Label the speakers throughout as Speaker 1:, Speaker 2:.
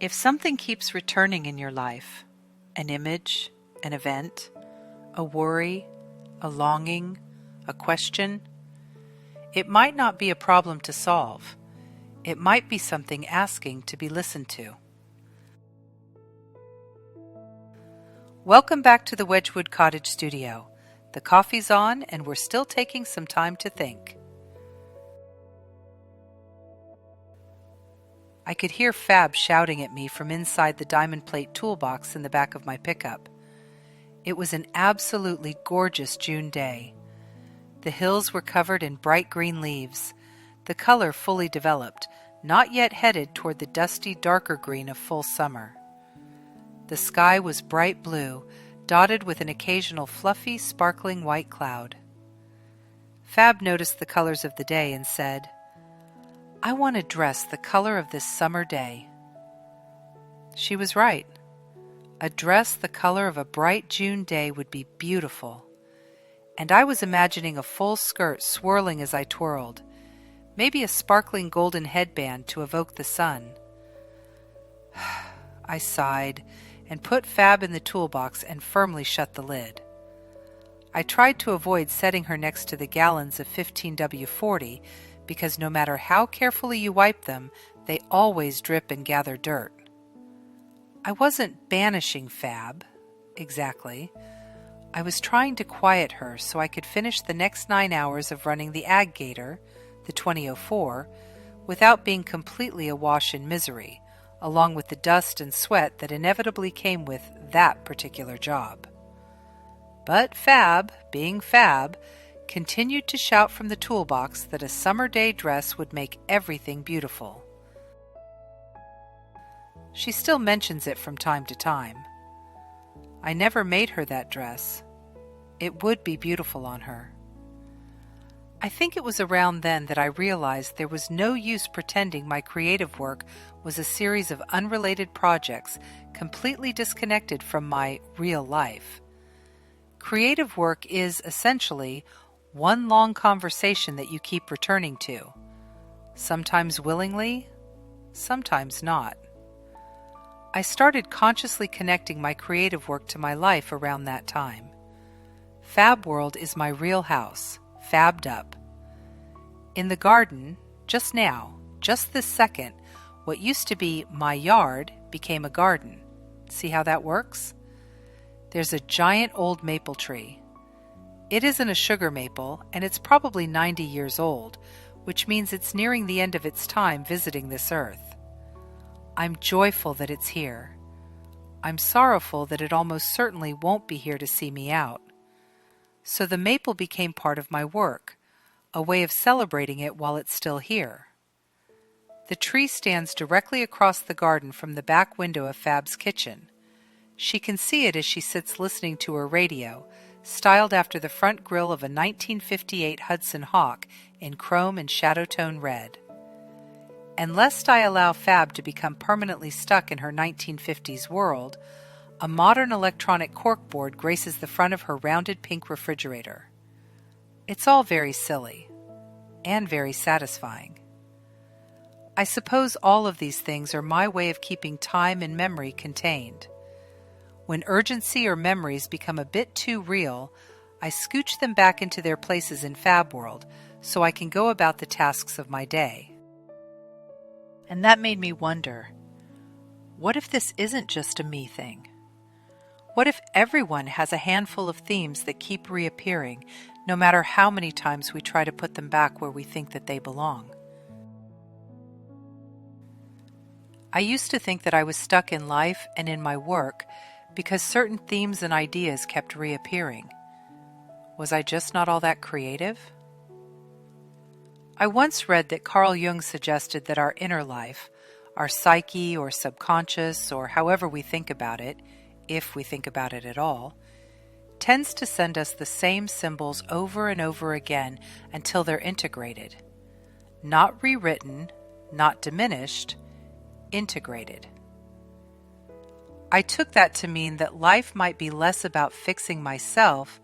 Speaker 1: If something keeps returning in your life, an image, an event, a worry, a longing, a question, it might not be a problem to solve. It might be something asking to be listened to. Welcome back to the Wedgwood Cottage studio. The coffee's on and we're still taking some time to think. I could hear Fab shouting at me from inside the diamond plate toolbox in the back of my pickup. It was an absolutely gorgeous June day. The hills were covered in bright green leaves, the color fully developed, not yet headed toward the dusty, darker green of full summer. The sky was bright blue, dotted with an occasional fluffy, sparkling white cloud. Fab noticed the colors of the day and said, "I want a dress the color of this summer day." She was right. A dress the color of a bright June day would be beautiful. And I was imagining a full skirt swirling as I twirled, maybe a sparkling golden headband to evoke the sun. I sighed and put Fab in the toolbox and firmly shut the lid. I tried to avoid setting her next to the gallons of 15W40 because no matter how carefully you wipe them, they always drip and gather dirt. I wasn't banishing Fab, exactly. I was trying to quiet her so I could finish the next 9 hours of running the Ag Gator, the 2004, without being completely awash in misery, along with the dust and sweat that inevitably came with that particular job. But Fab, being Fab, continued to shout from the toolbox that a summer day dress would make everything beautiful. She still mentions it from time to time. I never made her that dress. It would be beautiful on her. I think it was around then that I realized there was no use pretending my creative work was a series of unrelated projects completely disconnected from my real life. Creative work is essentially one long conversation that you keep returning to, sometimes willingly, sometimes not. I started consciously connecting my creative work to my life around that time. Fab World is my real house, fabbed up. In the garden, just now, just this second, what used to be my yard became a garden. See how that works? There's a giant old maple tree. It isn't a sugar maple, and it's probably 90 years old, which means it's nearing the end of its time visiting this earth. I'm joyful that it's here. I'm sorrowful that it almost certainly won't be here to see me out. So the maple became part of my work, a way of celebrating it while it's still here. The tree stands directly across the garden from the back window of Fab's kitchen. She can see it as she sits listening to her radio, styled after the front grille of a 1958 Hudson Hawk in chrome and shadow tone red. And lest I allow Fab to become permanently stuck in her 1950s world, a modern electronic corkboard graces the front of her rounded pink refrigerator. It's all very silly, and very satisfying. I suppose all of these things are my way of keeping time and memory contained. When urgency or memories become a bit too real, I scooch them back into their places in Fab World so I can go about the tasks of my day. And that made me wonder, what if this isn't just a me thing? What if everyone has a handful of themes that keep reappearing, no matter how many times we try to put them back where we think that they belong? I used to think that I was stuck in life and in my work because certain themes and ideas kept reappearing. Was I just not all that creative? I once read that Carl Jung suggested that our inner life, our psyche or subconscious or however we think about it, if we think about it at all, tends to send us the same symbols over and over again until they're integrated. Not rewritten, not diminished, integrated. I took that to mean that life might be less about fixing myself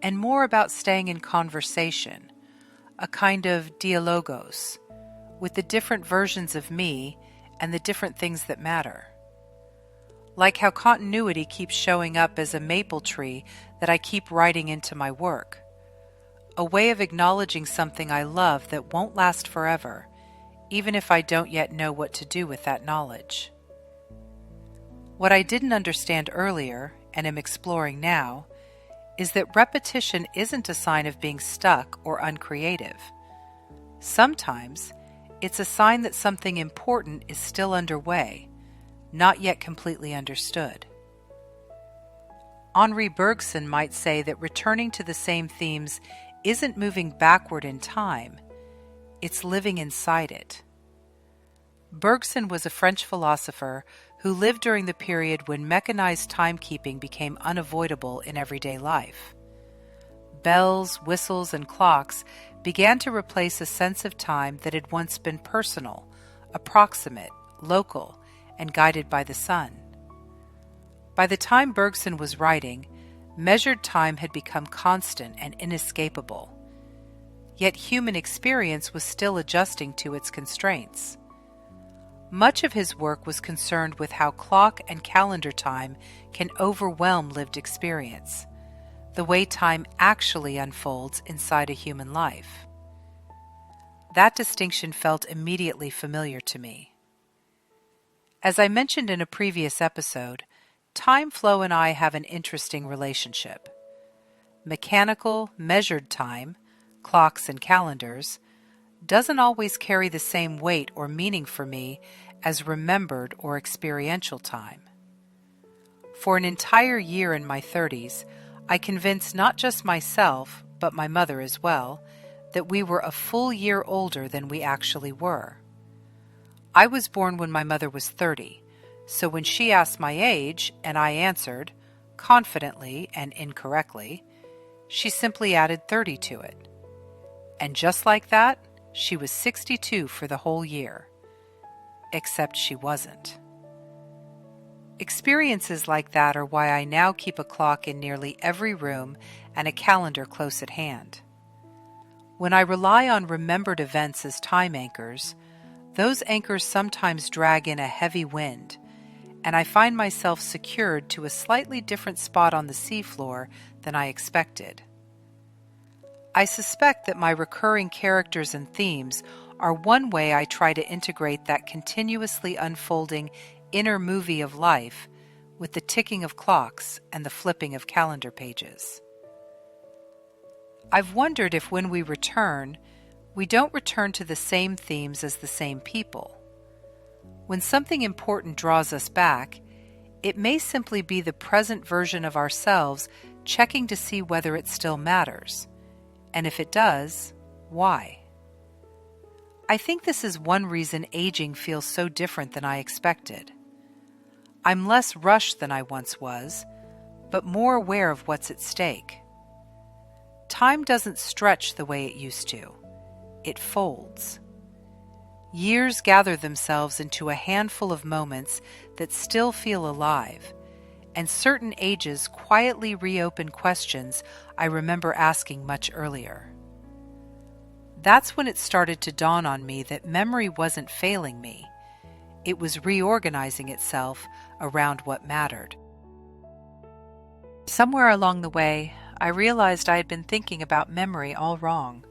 Speaker 1: and more about staying in conversation, a kind of dialogos, with the different versions of me and the different things that matter. like how continuity keeps showing up as a maple tree that I keep writing into my work. A way of acknowledging something I love that won't last forever, even if I don't yet know what to do with that knowledge. What I didn't understand earlier, and am exploring now, is that repetition isn't a sign of being stuck or uncreative. Sometimes, it's a sign that something important is still underway, not yet completely understood. Henri Bergson might say that returning to the same themes isn't moving backward in time, it's living inside it. Bergson was a French philosopher who lived during the period when mechanized timekeeping became unavoidable in everyday life. Bells, whistles, and clocks began to replace a sense of time that had once been personal, approximate, local, and guided by the sun. By the time Bergson was writing, measured time had become constant and inescapable. Yet human experience was still adjusting to its constraints. Much of his work was concerned with how clock and calendar time can overwhelm lived experience, the way time actually unfolds inside a human life. That distinction felt immediately familiar to me. As I mentioned in a previous episode, time flow and I have an interesting relationship. Mechanical, measured time, clocks and calendars, doesn't always carry the same weight or meaning for me as remembered or experiential time. For an entire year in my 30s, I convinced not just myself, but my mother as well, that we were a full year older than we actually were. I was born when my mother was 30, so when she asked my age and I answered, confidently and incorrectly, she simply added 30 to it. And just like that, she was 62 for the whole year. Except she wasn't. Experiences like that are why I now keep a clock in nearly every room and a calendar close at hand. When I rely on remembered events as time anchors, those anchors sometimes drag in a heavy wind, and I find myself secured to a slightly different spot on the seafloor than I expected. I suspect that my recurring characters and themes are one way I try to integrate that continuously unfolding inner movie of life with the ticking of clocks and the flipping of calendar pages. I've wondered if when we return, we don't return to the same themes as the same people. When something important draws us back, it may simply be the present version of ourselves checking to see whether it still matters. And if it does, why? I think this is one reason aging feels so different than I expected. I'm less rushed than I once was, but more aware of what's at stake. Time doesn't stretch the way it used to. It folds. Years gather themselves into a handful of moments that still feel alive, and certain ages quietly reopen questions I remember asking much earlier. That's when it started to dawn on me that memory wasn't failing me. It was reorganizing itself around what mattered. Somewhere along the way, I realized I had been thinking about memory all wrong.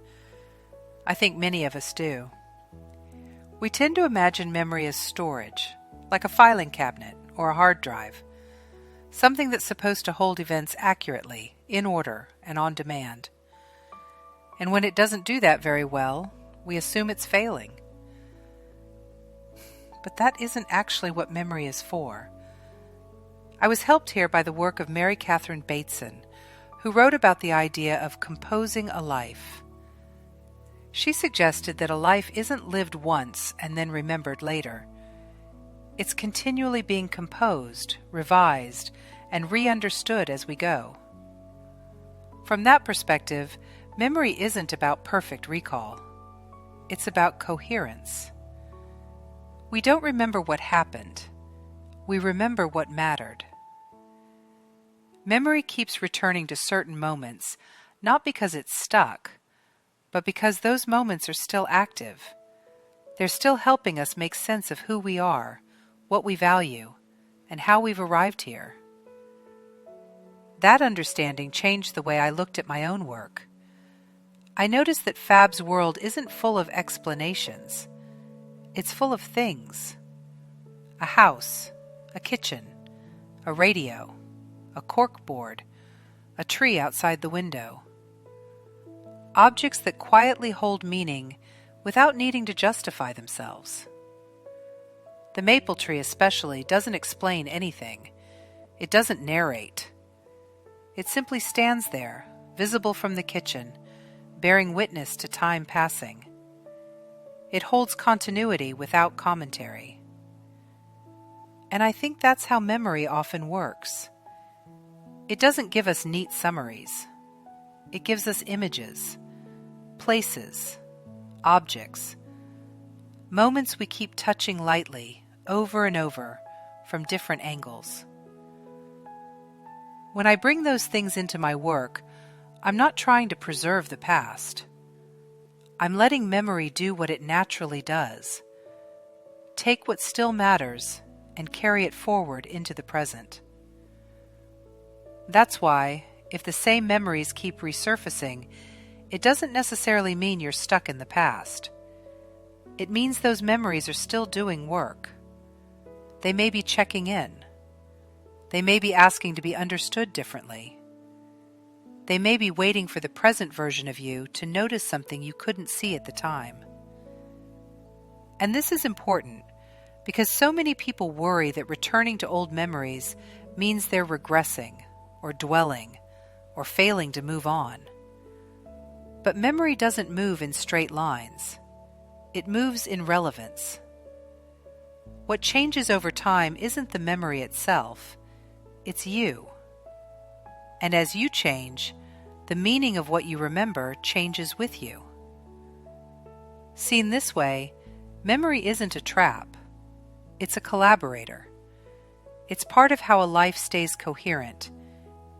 Speaker 1: I think many of us do. We tend to imagine memory as storage, like a filing cabinet or a hard drive, something that's supposed to hold events accurately, in order, and on demand. And when it doesn't do that very well, we assume it's failing. But that isn't actually what memory is for. I was helped here by the work of Mary Catherine Bateson, who wrote about the idea of composing a life. She suggested that a life isn't lived once and then remembered later. It's continually being composed, revised, and re-understood as we go. From that perspective, memory isn't about perfect recall. It's about coherence. We don't remember what happened. We remember what mattered. Memory keeps returning to certain moments, not because it's stuck, but because those moments are still active. They're still helping us make sense of who we are, what we value, and how we've arrived here. That understanding changed the way I looked at my own work. I noticed that Fab's world isn't full of explanations. It's full of things. A house, a kitchen, a radio, a corkboard, a tree outside the window. Objects that quietly hold meaning without needing to justify themselves. The maple tree especially doesn't explain anything. It doesn't narrate. It simply stands there, visible from the kitchen, bearing witness to time passing. It holds continuity without commentary. And I think that's how memory often works. It doesn't give us neat summaries. It gives us images, places, objects, moments we keep touching lightly over and over from different angles. When I bring those things into my work, I'm not trying to preserve the past. I'm letting memory do what it naturally does. Take what still matters and carry it forward into the present. That's why, if the same memories keep resurfacing, it doesn't necessarily mean you're stuck in the past. It means those memories are still doing work. They may be checking in. They may be asking to be understood differently. They may be waiting for the present version of you to notice something you couldn't see at the time. And this is important because so many people worry that returning to old memories means they're regressing or dwelling or failing to move on. But memory doesn't move in straight lines. It moves in relevance. What changes over time isn't the memory itself, it's you. And as you change, the meaning of what you remember changes with you. Seen this way, memory isn't a trap. It's a collaborator. It's part of how a life stays coherent,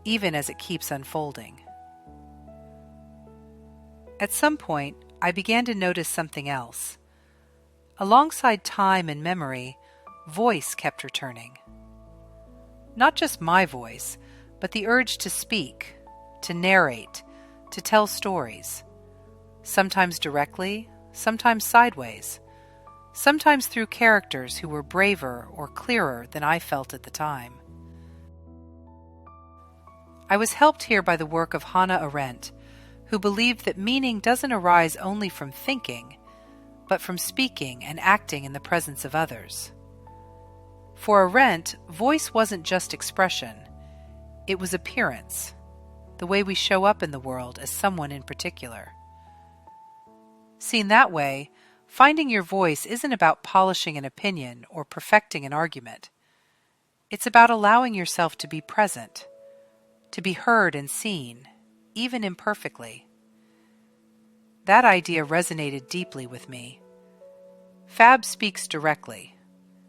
Speaker 1: even as it keeps unfolding. At some point, I began to notice something else. Alongside time and memory, voice kept returning. Not just my voice, but the urge to speak, to narrate, to tell stories. Sometimes directly, sometimes sideways. Sometimes through characters who were braver or clearer than I felt at the time. I was helped here by the work of Hannah Arendt, who believed that meaning doesn't arise only from thinking, but from speaking and acting in the presence of others. For Arendt, voice wasn't just expression, it was appearance, the way we show up in the world as someone in particular. Seen that way, finding your voice isn't about polishing an opinion or perfecting an argument. It's about allowing yourself to be present, to be heard and seen, even imperfectly. That idea resonated deeply with me. Fab speaks directly.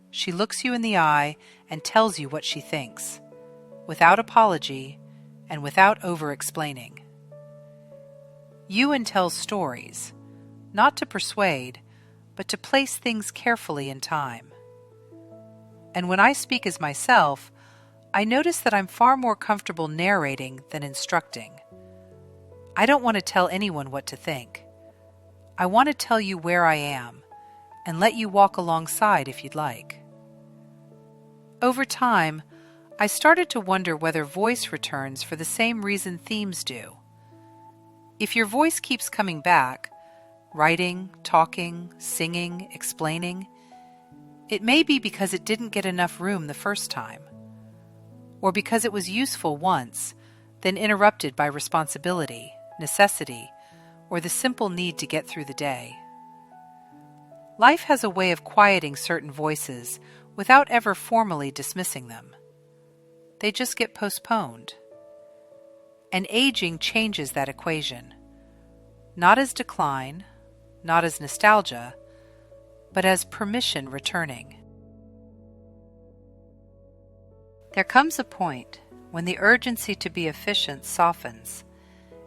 Speaker 1: She looks you in the eye and tells you what she thinks, without apology and without over-explaining. Ewan tells stories, not to persuade, but to place things carefully in time. And when I speak as myself, I notice that I'm far more comfortable narrating than instructing. I don't want to tell anyone what to think. I want to tell you where I am, and let you walk alongside if you'd like. Over time, I started to wonder whether voice returns for the same reason themes do. If your voice keeps coming back, writing, talking, singing, explaining, it may be because it didn't get enough room the first time, or because it was useful once, then interrupted by responsibility, necessity, or the simple need to get through the day. Life has a way of quieting certain voices without ever formally dismissing them. They just get postponed. And aging changes that equation, not as decline, not as nostalgia, but as permission returning. There comes a point when the urgency to be efficient softens,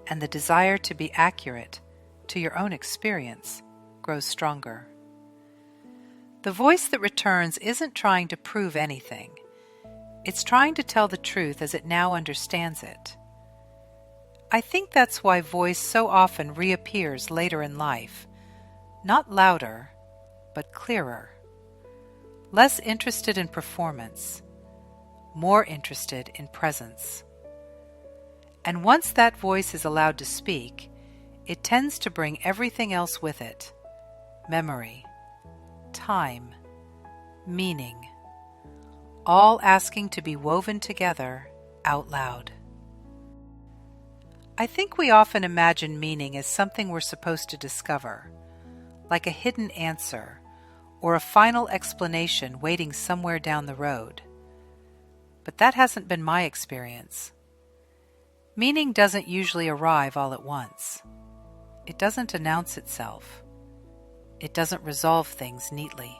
Speaker 1: and the desire to be accurate to your own experience grows stronger. The voice that returns isn't trying to prove anything. It's trying to tell the truth as it now understands it. I think that's why voice so often reappears later in life, not louder, but clearer, less interested in performance, more interested in presence. And once that voice is allowed to speak, it tends to bring everything else with it: memory, time, meaning, all asking to be woven together out loud. I think we often imagine meaning as something we're supposed to discover, like a hidden answer or a final explanation waiting somewhere down the road. But that hasn't been my experience. Meaning doesn't usually arrive all at once. It doesn't announce itself. It doesn't resolve things neatly.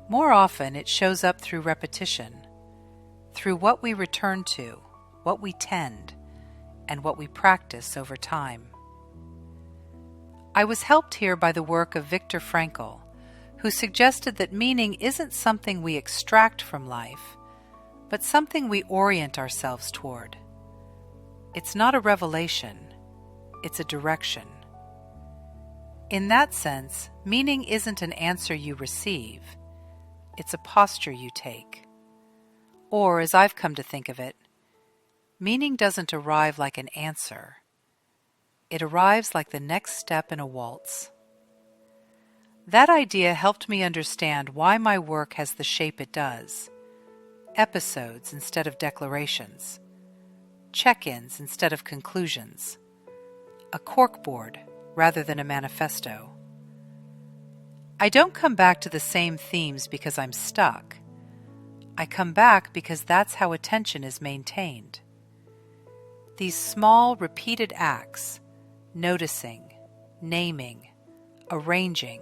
Speaker 1: More often, it shows up through repetition, through what we return to, what we tend, and what we practice over time. I was helped here by the work of Viktor Frankl, who suggested that meaning isn't something we extract from life, but something we orient ourselves toward. It's not a revelation, it's a direction. In that sense, meaning isn't an answer you receive, it's a posture you take. Or, as I've come to think of it, meaning doesn't arrive like an answer. It arrives like the next step in a waltz. That idea helped me understand why my work has the shape it does: episodes instead of declarations, check-ins instead of conclusions, a corkboard rather than a manifesto. I don't come back to the same themes because I'm stuck. I come back because that's how attention is maintained. These small, repeated acts, noticing, naming, arranging,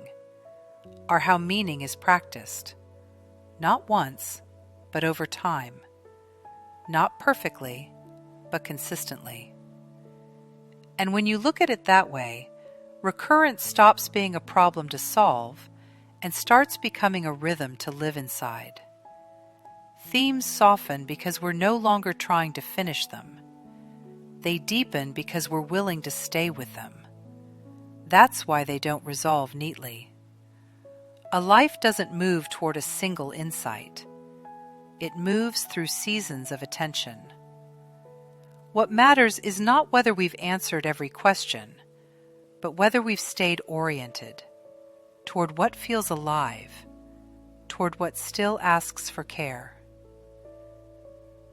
Speaker 1: are how meaning is practiced. Not once, but over time. Not perfectly, but consistently. And when you look at it that way, recurrence stops being a problem to solve and starts becoming a rhythm to live inside. Themes soften because we're no longer trying to finish them. They deepen because we're willing to stay with them. That's why they don't resolve neatly. A life doesn't move toward a single insight. It moves through seasons of attention. What matters is not whether we've answered every question, but whether we've stayed oriented toward what feels alive, toward what still asks for care.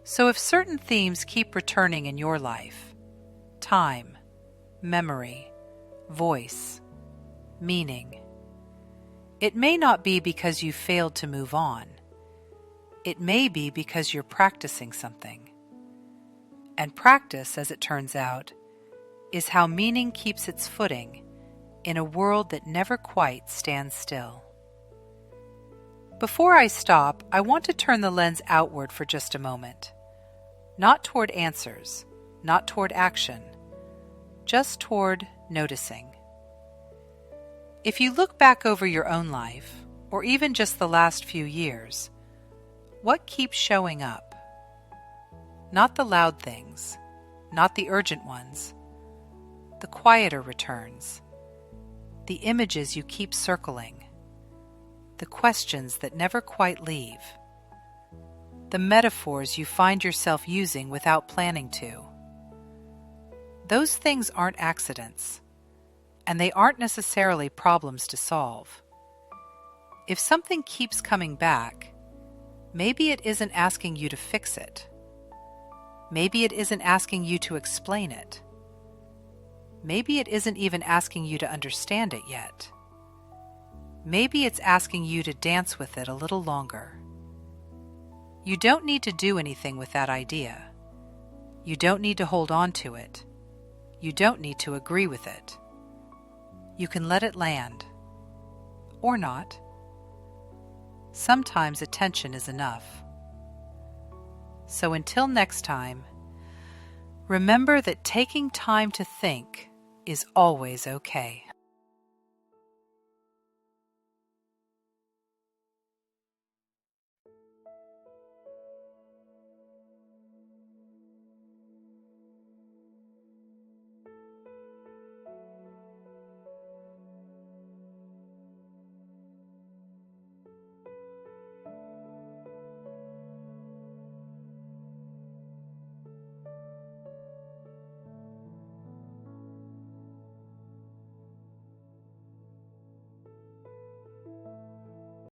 Speaker 1: So if certain themes keep returning in your life, time, memory, voice, meaning, it may not be because you failed to move on. It may be because you're practicing something. And practice, as it turns out, is how meaning keeps its footing in a world that never quite stands still. Before I stop, I want to turn the lens outward for just a moment. Not toward answers, not toward action, just toward noticing. If you look back over your own life, or even just the last few years, what keeps showing up? Not the loud things, not the urgent ones, the quieter returns, the images you keep circling, the questions that never quite leave, the metaphors you find yourself using without planning to. Those things aren't accidents, and they aren't necessarily problems to solve. If something keeps coming back, maybe it isn't asking you to fix it. Maybe it isn't asking you to explain it. Maybe it isn't even asking you to understand it yet. Maybe it's asking you to dance with it a little longer. You don't need to do anything with that idea. You don't need to hold on to it. You don't need to agree with it. You can let it land. Or not. Sometimes attention is enough. So until next time, remember that taking time to think is always okay.